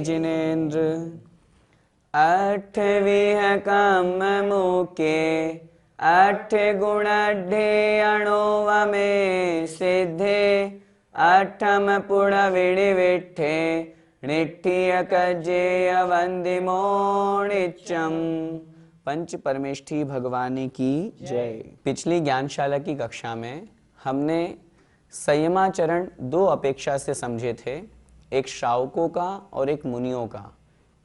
जिनेन्द्र अठविह काम मुके अठ गुणाढ्ये अणोवमे सिद्धे अठम पुण विडिविठे निठ्ठिय कज्जेय वंदिमो नित्यम। पंच परमेष्ठी भगवानी की जय। पिछली ज्ञानशाला की कक्षा में हमने संयमाचरण दो अपेक्षा से समझे थे, एक श्रावकों का और एक मुनियों का।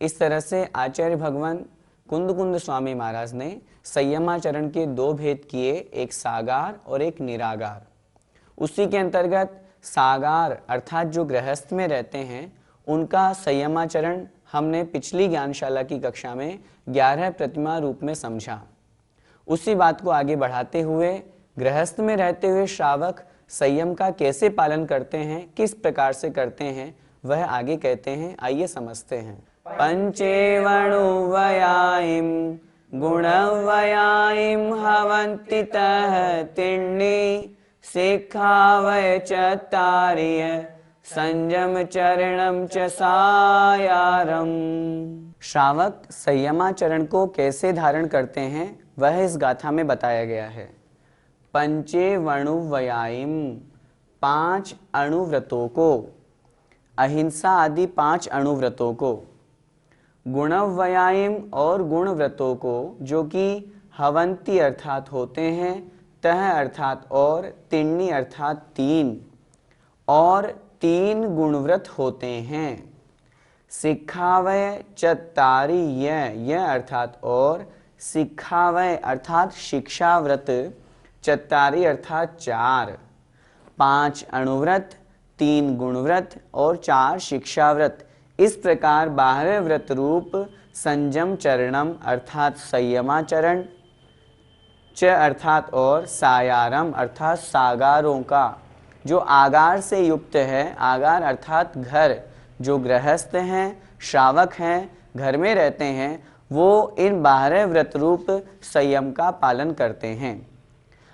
इस तरह से आचार्य भगवान कुंद स्वामी महाराज ने संयमाचरण के दो भेद किए, एक सागार और एक निरागार। उसी के अंतर्गत सागार अर्थात जो गृहस्थ में रहते हैं उनका संयमाचरण हमने पिछली ज्ञानशाला की कक्षा में 11 प्रतिमा रूप में समझा। उसी बात को आगे बढ़ाते हुए गृहस्थ में रहते हुए श्रावक संयम का कैसे पालन करते हैं, किस प्रकार से करते हैं, वह आगे कहते हैं। आइए समझते हैं। पंचेवणुवयायिम गुणवयायिम हवन्ति तः तिण्णी शिखावय चत्तारिय संयम चरणम च सायारम। श्रावक संयमाचरण को कैसे धारण करते हैं वह इस गाथा में बताया गया है। पंचेवणुवयायिम 5 अणुव्रतों को, अहिंसा आदि 5 अणुव्रतों को, गुणव्यायम और गुणव्रतों को जो कि हवंती अर्थात होते हैं, तह अर्थात और, तिण्णी अर्थात 3 और 3 गुणव्रत होते हैं। शिखावय चत्तारि यह अर्थात और, शिखावय अर्थात शिक्षाव्रत, चत्तारि अर्थात 4, 5 अणुव्रत, 3 गुणव्रत और 4 शिक्षाव्रत। इस प्रकार 12 व्रत रूप संयम चरणम अर्थात संयमाचरण, च अर्थात और, सायारम अर्थात सागारों का, जो आगार से युक्त है, आगार अर्थात घर, जो गृहस्थ हैं, श्रावक हैं, घर में रहते हैं, वो इन 12 व्रत रूप संयम का पालन करते हैं।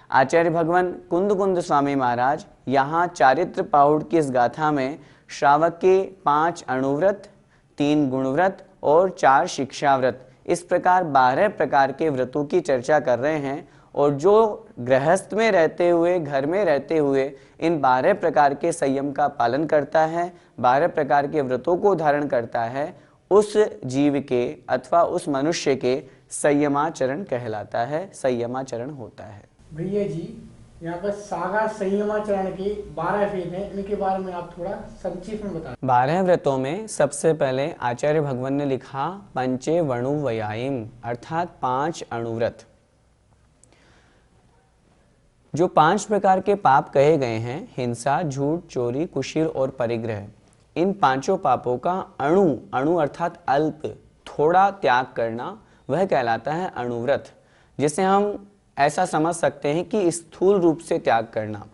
आचार्य भगवान कुंद स्वामी महाराज यहाँ चारित्र पाहुड़ की इस गाथा में श्रावक के 5 अणुव्रत, 3 गुणव्रत और 4 शिक्षाव्रत, इस प्रकार 12 प्रकार के व्रतों की चर्चा कर रहे हैं। और जो गृहस्थ में रहते हुए, घर में रहते हुए इन 12 प्रकार के संयम का पालन करता है, 12 प्रकार के व्रतों को धारण करता है, उस जीव के अथवा उस मनुष्य के संयमाचरण कहलाता है, संयमाचरण होता है। भैया जी, यहाँ पर सागार संयमाचरण के 12 भेद हैं, इनके बारे में आप थोड़ा संक्षिप्त में बताएं। 12 व्रतों में सबसे पहले आचार्य भगवान ने लिखा पंचेवणुवयायिम अर्थात 5 अणुव्रत। जो 5 प्रकार के पाप कहे गए हैं, हिंसा, झूठ, चोरी, कुशील और परिग्रह, इन 5 पापों का अणु अर्थात अल्प, थोड़ा त्याग करना, वह कहलाता है अणुव्रत। जिसे हम ऐसा समझ सकते हैं कि स्थूल रूप से त्याग करना।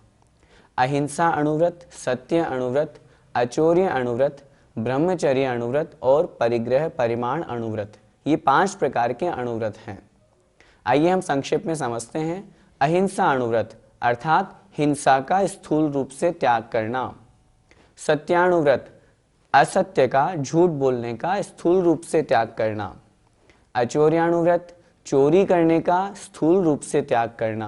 अहिंसा अणुव्रत, सत्य अणुव्रत, अचौर्य अणुव्रत, ब्रह्मचर्य अणुव्रत और परिग्रह परिमाण अणुव्रत, ये 5 प्रकार के अणुव्रत हैं। आइए हम संक्षेप में समझते हैं। अहिंसा अणुव्रत अर्थात हिंसा का स्थूल रूप से त्याग करना। सत्याणुव्रत असत्य का, झूठ बोलने का स्थूल रूप से त्याग करना। अचौर्याणुव्रत चोरी करने का स्थूल रूप से त्याग करना।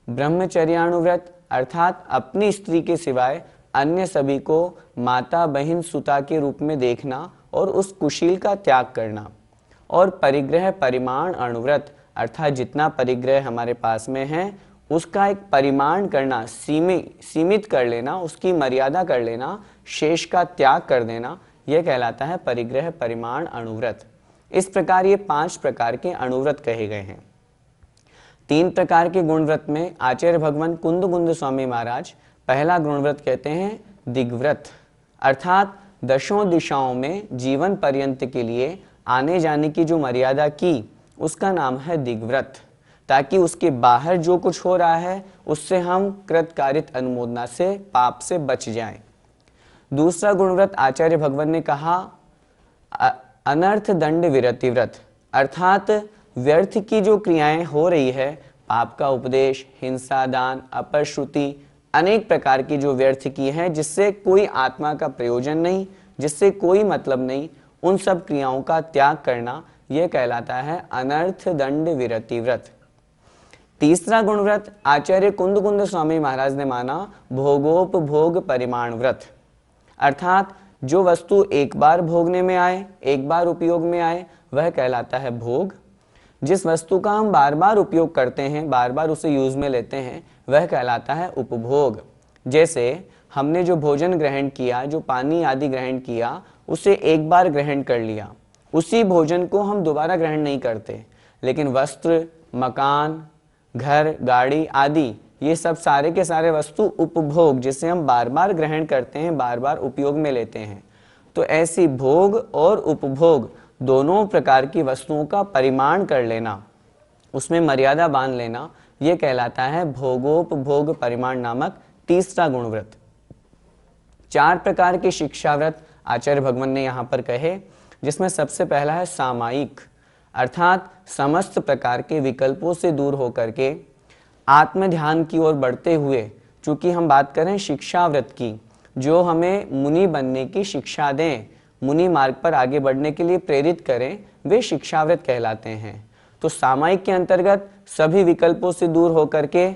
ब्रह्मचर्याणुव्रत अर्थात अपनी स्त्री के सिवाय अन्य सभी को माता, बहन, सुता के रूप में देखना और उस कुशील का त्याग करना। और परिग्रह परिमाण अणुव्रत अर्थात जितना परिग्रह हमारे पास में है उसका एक परिमाण करना, सीमित कर लेना, उसकी मर्यादा कर लेना, शेष का त्याग कर देना, यह कहलाता है परिग्रह परिमाण अणुव्रत। इस प्रकार ये 5 प्रकार के अणुव्रत कहे गए हैं। 3 प्रकार के गुणव्रत में आचार्य भगवान कुंद स्वामी महाराज पहला गुणव्रत कहते हैं दिग्व्रत अर्थात दशों दिशाओं में जीवन पर्यंत के लिए आने जाने की जो मर्यादा की उसका नाम है दिग्व्रत, ताकि उसके बाहर जो कुछ हो रहा है उससे हम कृतकारित अनुमोदना से पाप से बच जाएं। दूसरा गुणव्रत आचार्य भगवान ने कहा अनर्थ दंड विरति व्रत अर्थात व्यर्थ की जो क्रियाएं हो रही है, पाप का उपदेश, हिंसा, दान, अपश्रुति, अनेक प्रकार की जो व्यर्थ की हैं जिससे कोई आत्मा का प्रयोजन नहीं, जिससे कोई मतलब नहीं, उन सब क्रियाओं का त्याग करना यह कहलाता है अनर्थ दंड विरति व्रत। तीसरा गुणव्रत आचार्य कुंद स्वामी महाराज ने माना भोगोपभोग परिमाण व्रत अर्थात जो वस्तु एक बार भोगने में आए, एक बार उपयोग में आए, वह कहलाता है भोग। जिस वस्तु का हम बार बार उपयोग करते हैं, बार बार उसे यूज में लेते हैं, वह कहलाता है उपभोग। जैसे हमने जो भोजन ग्रहण किया, जो पानी आदि ग्रहण किया, उसे एक बार ग्रहण कर लिया, उसी भोजन को हम दोबारा ग्रहण नहीं करते। लेकिन वस्त्र, मकान, घर, गाड़ी आदि ये सब सारे के सारे वस्तु उपभोग, जिसे हम बार बार ग्रहण करते हैं, बार बार उपयोग में लेते हैं। तो ऐसी भोग और उपभोग दोनों प्रकार की वस्तुओं का परिमाण कर लेना, उसमें मर्यादा बांध लेना, यह कहलाता है भोगोपभोग परिमाण नामक तीसरा गुणव्रत। 4 प्रकार के शिक्षाव्रत आचार्य भगवान ने यहाँ पर कहे, जिसमें सबसे पहला है सामायिक अर्थात समस्त प्रकार के विकल्पों से दूर होकर के आत्म ध्यान की ओर बढ़ते हुए, चूंकि हम बात करें शिक्षाव्रत की, जो हमें मुनि बनने की शिक्षा दें, मुनि मार्ग पर आगे बढ़ने के लिए प्रेरित करें, वे शिक्षाव्रत कहलाते हैं। तो सामायिक के अंतर्गत सभी विकल्पों से दूर होकर के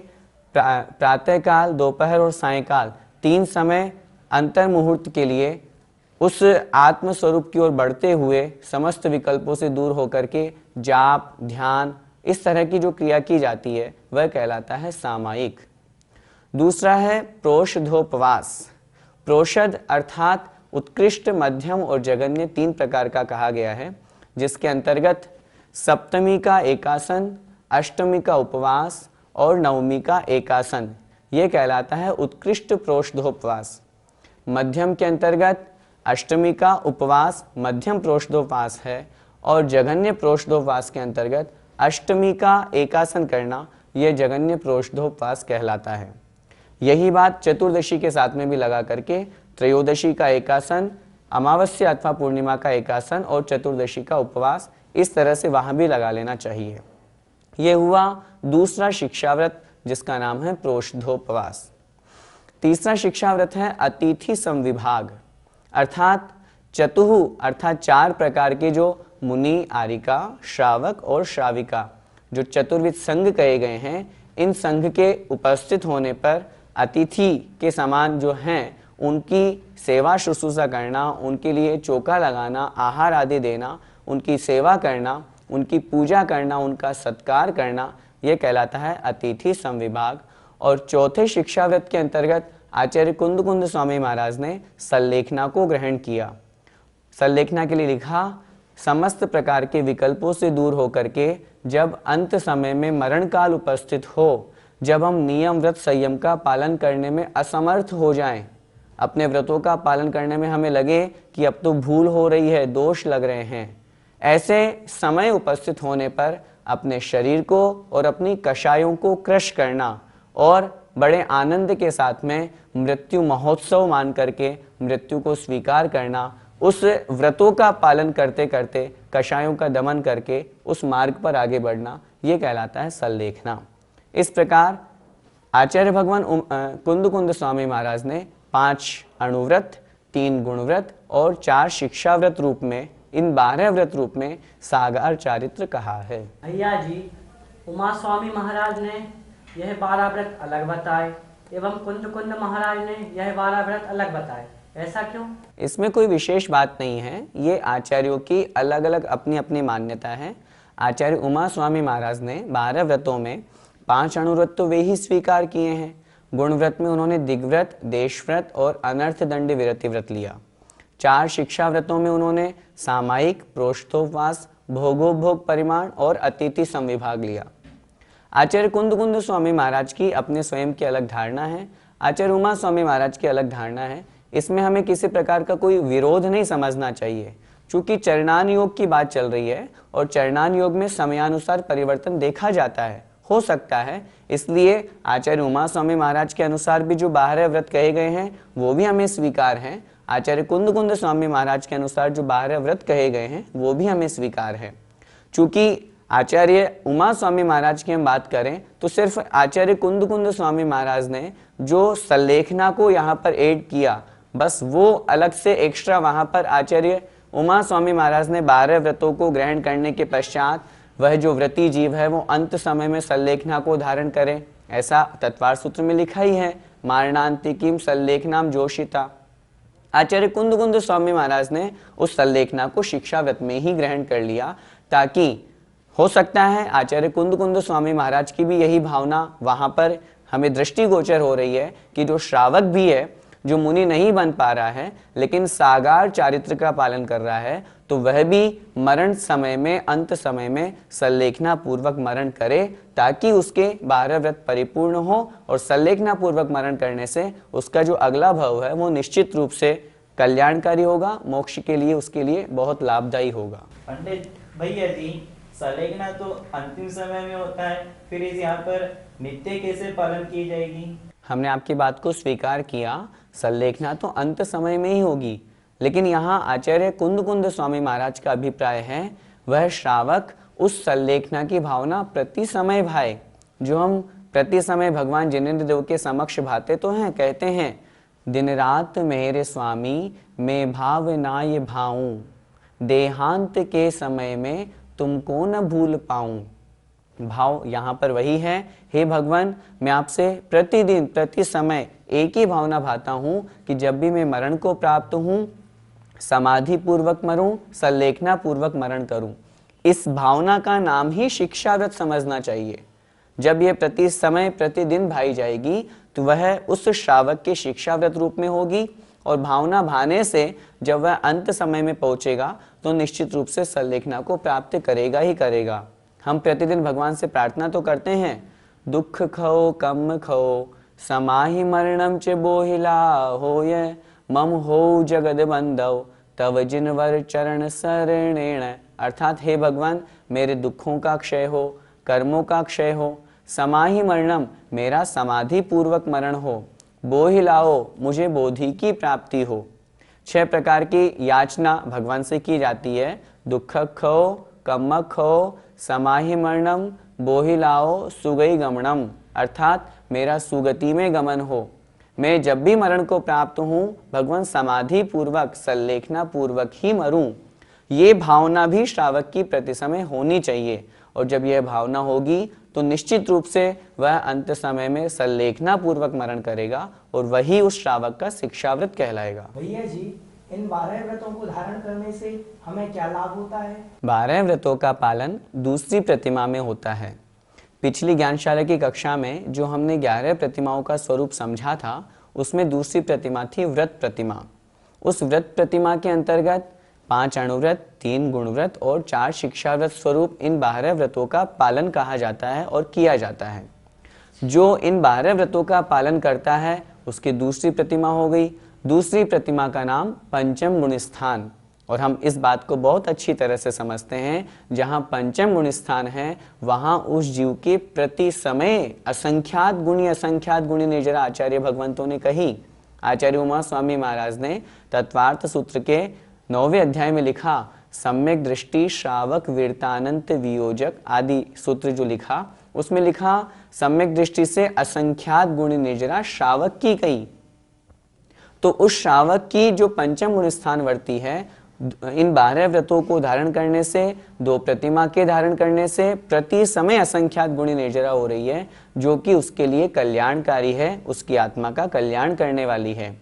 प्रातःकाल, दोपहर और सायंकाल 3 समय अंतर मुहूर्त के लिए उस आत्म स्वरूप की ओर बढ़ते हुए समस्त विकल्पों से दूर होकर के जाप, ध्यान, इस तरह की जो क्रिया की जाती है वह कहलाता है सामायिक। दूसरा है प्रोषधोपवास। प्रोषध अर्थात उत्कृष्ट, मध्यम और जघन्य 3 प्रकार का कहा गया है, जिसके अंतर्गत सप्तमी का एकासन, अष्टमी का उपवास और नवमी का एकासन, यह कहलाता है उत्कृष्ट प्रोषधोपवास। मध्यम के अंतर्गत अष्टमी का उपवास मध्यम प्रोषधोपवास है और जघन्य प्रोषधोपवास के अंतर्गत अष्टमी का एकासन करना यह जघन्य प्रोषधोपवास कहलाता है। यही बात चतुर्दशी के साथ में भी लगा करके त्रयोदशी का एकासन, अमावस्या अथवा पूर्णिमा का एकासन और चतुर्दशी का उपवास, इस तरह से वहां भी लगा लेना चाहिए। यह हुआ दूसरा शिक्षाव्रत, जिसका नाम है प्रोषधोपवास। तीसरा शिक्षाव्रत है अतिथि संविभाग अर्थात चतुः अर्थात 4 प्रकार के जो मुनि, आरिका, श्रावक और श्राविका, जो चतुर्विध संघ कहे गए हैं, इन संघ के उपस्थित होने पर अतिथि के समान जो हैं उनकी सेवा शुश्रूषा करना, उनके लिए चौका लगाना, आहार आदि देना, उनकी सेवा करना, उनकी पूजा करना, उनका सत्कार करना, यह कहलाता है अतिथि संविभाग। और चौथे शिक्षाव्रत के अंतर्गत आचार्य कुंद स्वामी महाराज ने सल्लेखना को ग्रहण किया। सल्लेखना के लिए लिखा, समस्त प्रकार के विकल्पों से दूर होकर के जब अंत समय में मरण काल उपस्थित हो, जब हम नियम, व्रत, संयम का पालन करने में असमर्थ हो जाएं, अपने व्रतों का पालन करने में हमें लगे कि अब तो भूल हो रही है, दोष लग रहे हैं, ऐसे समय उपस्थित होने पर अपने शरीर को और अपनी कषायों को क्रश करना और बड़े आनंद के साथ में मृत्यु महोत्सव मान करके मृत्यु को स्वीकार करना, उस व्रतों का पालन करते करते कषायों का दमन करके उस मार्ग पर आगे बढ़ना, ये कहलाता है सल्लेखना। इस प्रकार आचार्य भगवान कुंद स्वामी महाराज ने 5 अणुव्रत, 3 गुणव्रत और 4 शिक्षाव्रत रूप में, इन 12 व्रत रूप में सागार चारित्र कहा है। भैया जी, उमा स्वामी महाराज ने यह 12 व्रत अलग बताए एवं कुंद महाराज ने यह 12 व्रत अलग बताए, ऐसा क्यों? इसमें कोई विशेष बात नहीं है, ये आचार्यों की अलग अलग अपनी अपनी मान्यता है। आचार्य उमा स्वामी महाराज ने 12 व्रतों में 5 अणुव्रत तो वे ही स्वीकार किए हैं। गुणव्रत में उन्होंने दिग्व्रत, देशव्रत और अनर्थ दंड विरति व्रत लिया। 4 शिक्षा व्रतों में उन्होंने सामायिक, प्रोषधोपवास, भोगोपभोग परिमाण और अतिथि संविभाग लिया। आचार्य कुंद स्वामी महाराज की अपने स्वयं की अलग धारणा है, आचार्य उमा स्वामी महाराज की अलग धारणा है इसमें हमें किसी प्रकार का कोई विरोध नहीं समझना चाहिए। चूंकि चरणान योग की बात चल रही है और चरणान योग में समयानुसार परिवर्तन देखा जाता है, हो सकता है, इसलिए आचार्य उमा स्वामी महाराज के अनुसार भी जो 12 व्रत कहे गए हैं वो भी हमें स्वीकार हैं। आचार्य कुंद स्वामी महाराज के अनुसार जो 12 व्रत कहे गए हैं वो भी हमें स्वीकार है। चूंकि आचार्य उमा स्वामी महाराज की हम बात करें तो सिर्फ आचार्य कुंद स्वामी महाराज ने जो सल्लेखना को यहाँ पर ऐड किया, बस वो अलग से एक्स्ट्रा वहाँ पर आचार्य उमा स्वामी महाराज ने 12 व्रतों को ग्रहण करने के पश्चात वह जो व्रती जीव है वो अंत समय में सल्लेखना को धारण करे, ऐसा तत्वार सूत्र में लिखा ही है। मारणांतिकीम सल्लेखनाम जोशिता। आचार्य कुंद स्वामी महाराज ने उस सल्लेखना को शिक्षा व्रत में ही ग्रहण कर लिया, ताकि हो सकता है आचार्य कुंद स्वामी महाराज की भी यही भावना वहां पर हमें दृष्टिगोचर हो रही है कि जो श्रावक भी है, जो मुनि नहीं बन पा रहा है लेकिन सागार चारित्र का पालन कर रहा है, तो वह भी मरण समय में, अंत समय में सल्लेखना पूर्वक मरण करे, ताकि उसके 12 व्रत परिपूर्ण हो और सल्लेखना पूर्वक मरण करने से उसका जो अगला भव है वो निश्चित रूप से कल्याणकारी होगा, मोक्ष के लिए उसके लिए बहुत लाभदायी होगा। पंडित भैया जी, सल्लेखना तो अंतिम समय में होता है, फिर इस यहाँ पर नित्य कैसे पालन की जाएगी? हमने आपकी बात को स्वीकार किया, सल्लेखना तो अंत समय में ही होगी, लेकिन यहाँ आचार्य कुंद स्वामी महाराज का अभिप्राय है वह श्रावक उस सल्लेखना की भावना प्रति समय भाए। जो हम प्रति समय भगवान जिनेंद्र देव के समक्ष भाते तो हैं, कहते हैं दिन रात मेरे स्वामी मैं भाव ना ये भाऊं, देहांत के समय में तुमको न भूल पाऊं। भाव यहाँ पर वही है, हे भगवान मैं आपसे प्रतिदिन प्रति समय एक ही भावना भाता हूँ कि जब भी मैं मरण को प्राप्त हूँ समाधि पूर्वक मरूं, सल्लेखना पूर्वक मरण करूं। इस भावना का नाम ही शिक्षा व्रत समझना चाहिए। जब यह प्रति समय प्रतिदिन भाई जाएगी तो वह उस श्रावक के शिक्षा व्रत रूप में होगी, और भावना भाने से जब वह अंत समय में पहुंचेगा तो निश्चित रूप से सल्लेखना को प्राप्त करेगा ही करेगा। हम प्रतिदिन भगवान से प्रार्थना तो करते हैं, दुख खो कम खो समाहि मरणम च बोहिला होय मम हो जगद बंधव तव जिनवर चरण शरणेण। अर्थात हे भगवान मेरे दुखों का क्षय हो, कर्मों का क्षय हो, समाहि मरणम मेरा समाधि पूर्वक मरण हो, बोहिलाओ मुझे बोधि की प्राप्ति हो। 6 प्रकार की याचना भगवान से की जाती है, दुख खो, कम खो, समाहि मरणम, बोहिलाओ, सुगई गमनम। अर्थात मेरा सुगति में गमन हो, मैं जब भी मरण को प्राप्त हूँ भगवान समाधि पूर्वक सल्लेखना पूर्वक ही मरूं। ये भावना भी श्रावक की प्रति समय होनी चाहिए, और जब यह भावना होगी तो निश्चित रूप से वह अंत समय में सल्लेखना पूर्वक मरण करेगा, और वही उस श्रावक का शिक्षाव्रत कहलाएगा। भैया जी, इन 12 व्रतों को धारण करने से हमें क्या लाभ होता है? 12 व्रतों का पालन दूसरी प्रतिमा में होता है। पिछली ज्ञानशाला की कक्षा में जो हमने 11 प्रतिमाओं का स्वरूप समझा था, उसमें दूसरी प्रतिमा थी व्रत प्रतिमा। उस व्रत प्रतिमा के अंतर्गत 5 अणुव्रत, 3 गुणव्रत और 4 शिक्षाव्रत स्वरूप इन 12 व्रतों का पालन कहा जाता है और किया जाता है। जो इन 12 व्रतों का पालन करता है उसकी दूसरी प्रतिमा हो गई। दूसरी प्रतिमा का नाम पंचम गुण स्थान, और हम इस बात को बहुत अच्छी तरह से समझते हैं, जहाँ पंचम गुण स्थान है वहाँ उस जीव के प्रति समय असंख्यात गुणी निर्जरा आचार्य भगवंतों ने कही। आचार्य उमा स्वामी महाराज ने तत्वार्थ सूत्र के 9वें अध्याय में लिखा, सम्यक दृष्टि श्रावक वीरतानंत वियोजक आदि सूत्र जो लिखा, उसमें लिखा सम्यक दृष्टि से असंख्यात गुणी निर्जरा श्रावक की कही। तो उस श्रावक की जो पंचम गुण स्थान वर्ती है, इन 12 व्रतों को धारण करने से, 2 प्रतिमा के धारण करने से प्रति समय असंख्यात गुणी निर्जरा हो रही है, जो कि उसके लिए कल्याणकारी है, उसकी आत्मा का कल्याण करने वाली है।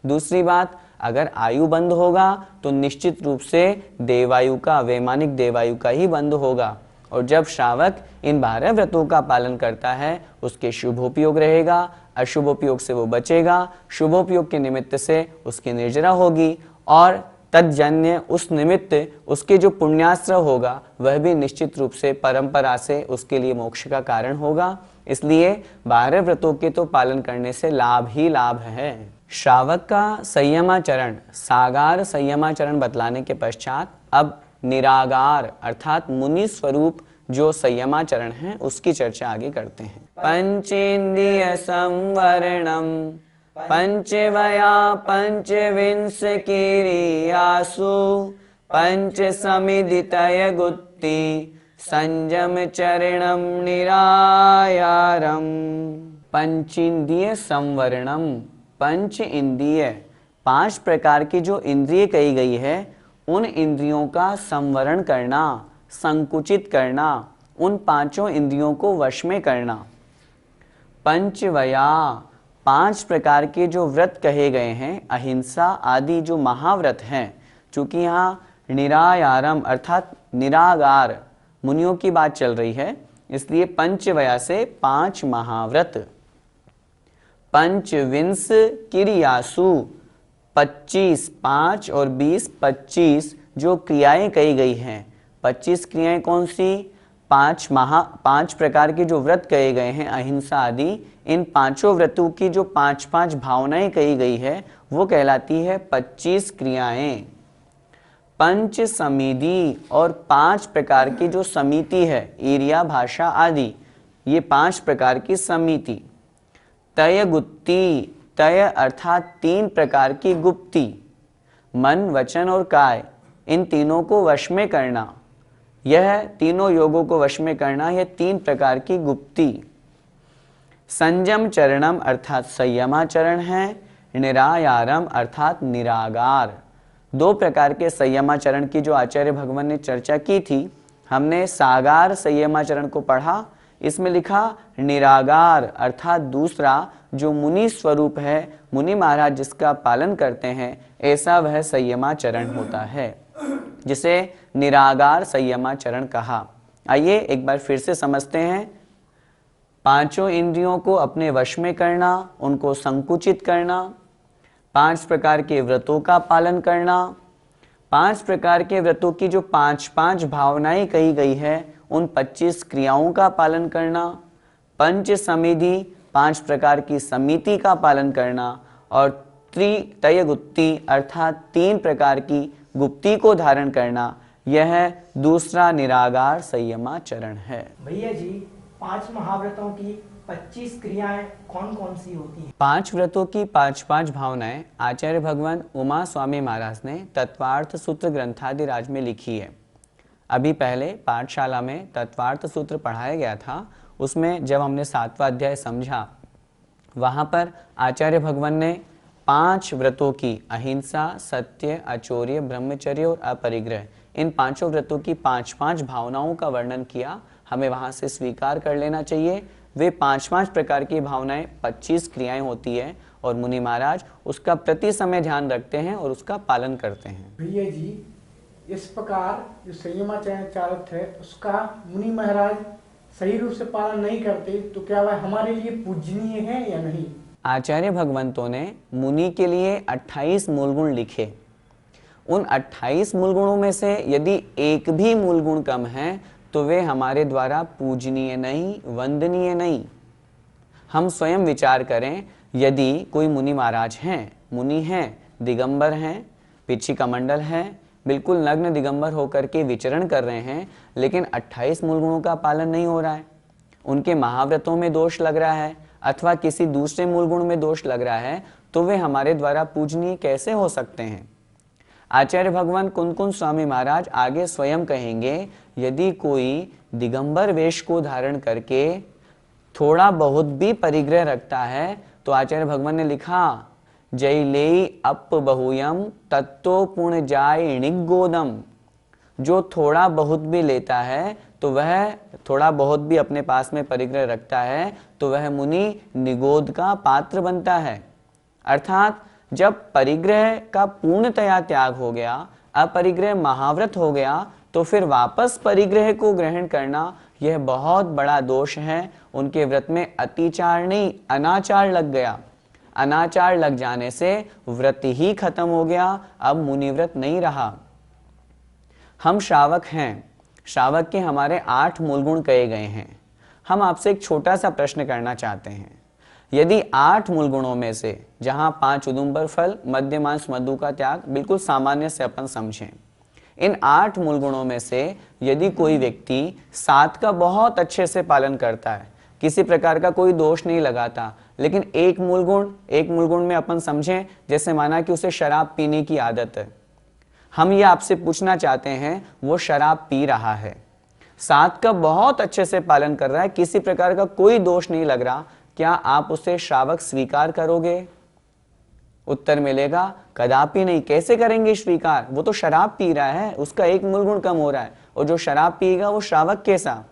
दूसरी बात, अगर आयु बंद होगा तो निश्चित रूप से देवायु का, वैमानिक देवायु का ही बंद होगा, और जब श्रावक इन 12 व्रतों का पालन करता है उसके शुभोपयोग रहेगा, अशुभोपयोग से वो बचेगा। शुभोपयोग के निमित्त से उसकी निर्जरा होगी, और तज्जन्य उस निमित्त उसके जो पुण्यास्त्र होगा वह भी निश्चित रूप से परंपरा से उसके लिए मोक्ष का कारण होगा। इसलिए 12 व्रतों के तो पालन करने से लाभ ही लाभ है। श्रावक का संयमाचरण, सागार संयमाचरण बतलाने के पश्चात अब निरागार अर्थात मुनि स्वरूप जो संयमाचरण है उसकी चर्चा आगे करते हैं। पंचेन्द्रिय संवरणम पंचवया पंचविंश क्रियासु पंच समिदितय गुत्ति संयम चरणम निरायारम। पंचेन्द्रिय संवरणम, पंच इंद्रिय, 5 प्रकार की जो इंद्रिय कही गई है उन इंद्रियों का संवरण करना, संकुचित करना, उन 5 इंद्रियों को वश में करना। पंचवया, 5 प्रकार के जो व्रत कहे गए हैं, अहिंसा आदि जो महाव्रत हैं, चूंकि यहाँ निरायारम अर्थात निरागार मुनियों की बात चल रही है, इसलिए पंचवया से 5 महाव्रत। पंचविंश क्रियासु, 25, 5 और 20, 25 जो क्रियाएं कही गई हैं। 25 क्रियाएं कौन सी? 5 प्रकार के जो व्रत कहे गए हैं अहिंसा आदि, इन 5 व्रतों की जो 5 भावनाएं कही गई है वो कहलाती है 25 क्रियाएं। पंच समिधि, और 5 प्रकार की जो समिति है, ईर्या भाषा आदि, ये 5 प्रकार की समिति। तय गुत्ति, तय अर्थात 3 प्रकार की गुप्ति, मन वचन और काय, इन तीनों को वश में करना, यह तीनों योगों को वश में करना, यह 3 प्रकार की गुप्ति। संयम चरणम अर्थात संयमाचरण है, निरायारम अर्थात निरागार। 2 प्रकार के संयमाचरण की जो आचार्य भगवान ने चर्चा की थी, हमने सागार संयमाचरण को पढ़ा, इसमें लिखा निरागार अर्थात दूसरा जो मुनि स्वरूप है, मुनि महाराज जिसका पालन करते हैं, ऐसा वह संयमाचरण होता है, जिसे निरागार संयमाचरण कहा। आइए एक बार फिर से समझते हैं। 5 इंद्रियों को अपने वश में करना, उनको संकुचित करना, 5 प्रकार के व्रतों का पालन करना, 5 प्रकार के व्रतों की जो 5 भावनाएं कही गई है उन 25 क्रियाओं का पालन करना, पंच समिधि 5 प्रकार की समिति का पालन करना, और तय गुप्ति अर्थात 3 प्रकार की गुप्ति को धारण करना, यह दूसरा निरागार संयमाचरण है। भैया जी, 5 महाव्रतों की 25 क्रियाएं कौन कौन सी होती हैं? 5 व्रतों की 5 भावनाएं आचार्य भगवान उमा स्वामी महाराज ने तत्वार्थ सूत्र ग्रंथादिराज में लिखी है। अभी पहले पाठशाला में तत्वार्थ सूत्र पढ़ाया गया था, उसमें जब हमने 7वां अध्याय समझा, वहाँ पर आचार्य भगवान ने 5 व्रतों की अहिंसा, सत्य, अचौर्य, ब्रह्मचर्य और अपरिग्रह, इन 5 व्रतों की 5 भावनाओं का वर्णन किया। हमें वहाँ से स्वीकार कर लेना चाहिए, वे 5 प्रकार की भावनाएं 25 क्रियाएं होती है, और मुनि महाराज उसका प्रति समय ध्यान रखते हैं और उसका पालन करते हैं। भैया जी, इस प्रकार जो संयमाचरण चालक है उसका मुनि महाराज सही रूप से पालन नहीं करते, तो क्या वह हमारे लिए पूजनीय है या नहीं? आचार्य भगवंतों ने मुनि के लिए 28 मूल गुण लिखे। उन 28 मूल गुणों में से यदि एक भी मूल गुण कम है तो वे हमारे द्वारा पूजनीय नहीं, वंदनीय नहीं। हम स्वयं विचार करें, यदि कोई मुनि महाराज हैं, मुनि हैं, दिगंबर हैं, पिछी कमंडल है, बिल्कुल नग्न दिगंबर होकर के विचरण कर रहे हैं, लेकिन 28 मूल गुणों का पालन नहीं हो रहा है, उनके महाव्रतों में दोष लग रहा है अथवा किसी दूसरे मूल गुण में दोष लग रहा है, तो वे हमारे द्वारा पूजनीय कैसे हो सकते हैं? आचार्य भगवान कुंदकुंज स्वामी महाराज आगे स्वयं कहेंगे, यदि कोई दिगंबर वेश को धारण करके थोड़ा बहुत भी परिग्रह रखता है, तो आचार्य भगवान ने लिखा, जय ले अप बहुयम तत्तो पुण्य जाय निगोदम। जो थोड़ा बहुत भी लेता है, तो वह थोड़ा बहुत भी अपने पास में परिग्रह रखता है, तो वह मुनि निगोद का पात्र बनता है। अर्थात जब परिग्रह का पूर्णतया त्याग हो गया, अपरिग्रह महाव्रत हो गया, तो फिर वापस परिग्रह को ग्रहण करना यह बहुत बड़ा दोष है। उनके व्रत में अतिचार नहीं, अनाचार लग गया। अनाचार लग जाने से व्रत ही खत्म हो गया, अब मुनि व्रत नहीं रहा। हम श्रावक हैं, श्रावक के हमारे 8 मूल गुण कहे गए हैं। हम आपसे एक छोटा सा प्रश्न करना चाहते हैं, यदि 8 मूल गुणों में से, जहां 5 उदुम्बर फल, मध्यमांश मधु का त्याग बिल्कुल सामान्य से अपन समझें, इन 8 मूल गुणों में से यदि कोई व्यक्ति 7 का बहुत अच्छे से पालन करता है, किसी प्रकार का कोई दोष नहीं लगाता, लेकिन एक मूल गुण में अपन समझें, जैसे माना कि उसे शराब पीने की आदत है, हम ये आपसे पूछना चाहते हैं वो शराब पी रहा है, 7 का बहुत अच्छे से पालन कर रहा है, किसी प्रकार का कोई दोष नहीं लग रहा, क्या आप उसे श्रावक स्वीकार करोगे? उत्तर मिलेगा कदापि नहीं। कैसे करेंगे स्वीकार? वो तो शराब पी रहा है, उसका एक मूल गुण कम हो रहा है, और जो शराब पिएगा वो श्रावक कैसा?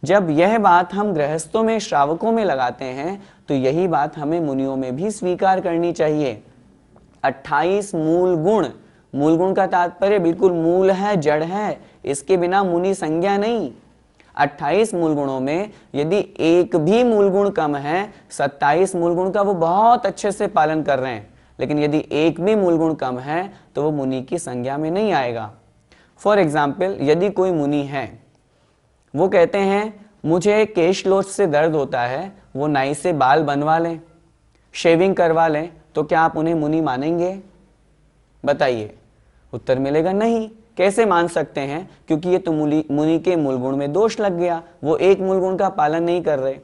जब यह बात हम गृहस्थों में, श्रावकों में लगाते हैं, तो यही बात हमें मुनियों में भी स्वीकार करनी चाहिए। 28 मूल गुण का तात्पर्य बिल्कुल मूल है, जड़ है, इसके बिना मुनि संज्ञा नहीं। 28 मूल गुणों में यदि एक भी मूल गुण कम है, 27 मूल गुण का वो बहुत अच्छे से पालन कर रहे हैं, लेकिन यदि एक भी मूल गुण कम है तो वो मुनि की संज्ञा में नहीं आएगा। फॉर एग्जाम्पल, यदि कोई मुनि है, वो कहते हैं मुझे केशलोच से दर्द होता है, वो नाई से बाल बनवा लें, शेविंग करवा लें, तो क्या आप उन्हें मुनि मानेंगे? बताइए। उत्तर मिलेगा नहीं। कैसे मान सकते हैं? क्योंकि ये तो मुनि के मूल गुण में दोष लग गया, वो एक मूल गुण का पालन नहीं कर रहे।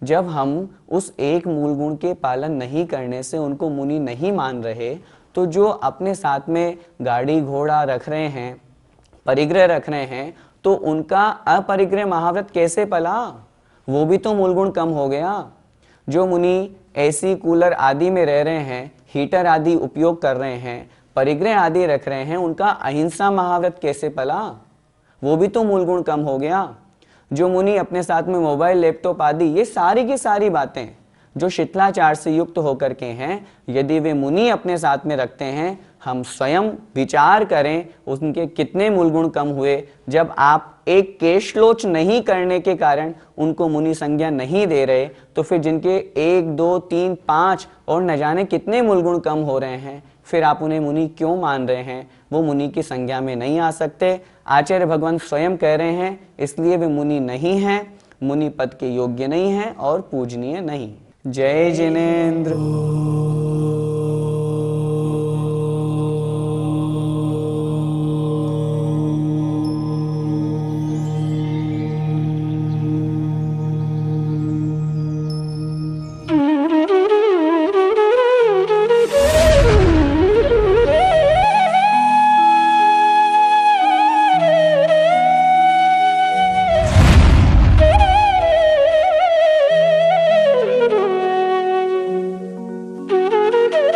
जब हम उस एक मूल गुण के पालन नहीं करने से उनको मुनि नहीं मान रहे, तो जो अपने साथ में गाड़ी घोड़ा रख रहे हैं, परिग्रह रख रहे हैं, तो उनका अपरिग्रह महाव्रत कैसे पला? वो भी तो मूल गुण कम हो गया। जो मुनि एसी कूलर आदि में रह रहे हैं, हीटर आदि उपयोग कर रहे हैं, परिग्रह आदि रख रहे हैं, उनका अहिंसा महाव्रत कैसे पला? वो भी तो मूल गुण कम हो गया। जो मुनि अपने साथ में मोबाइल, लैपटॉप आदि, ये सारी की सारी बातें जो शिथिलाचार से युक्त होकर के हैं, यदि वे मुनि अपने साथ में रखते हैं, हम स्वयं विचार करें उनके कितने मूल गुण कम हुए। जब आप एक केशलोच नहीं करने के कारण उनको मुनि संज्ञा नहीं दे रहे, तो फिर जिनके 1, 2, 3, 5 और न जाने कितने मूल गुण कम हो रहे हैं, फिर आप उन्हें मुनि क्यों मान रहे हैं? वो मुनि की संज्ञा में नहीं आ सकते। आचार्य भगवान स्वयं कह रहे हैं, इसलिए वे मुनि नहीं हैं, मुनि पद के योग्य नहीं हैं और पूजनीय नहीं। जय जिनेंद्र।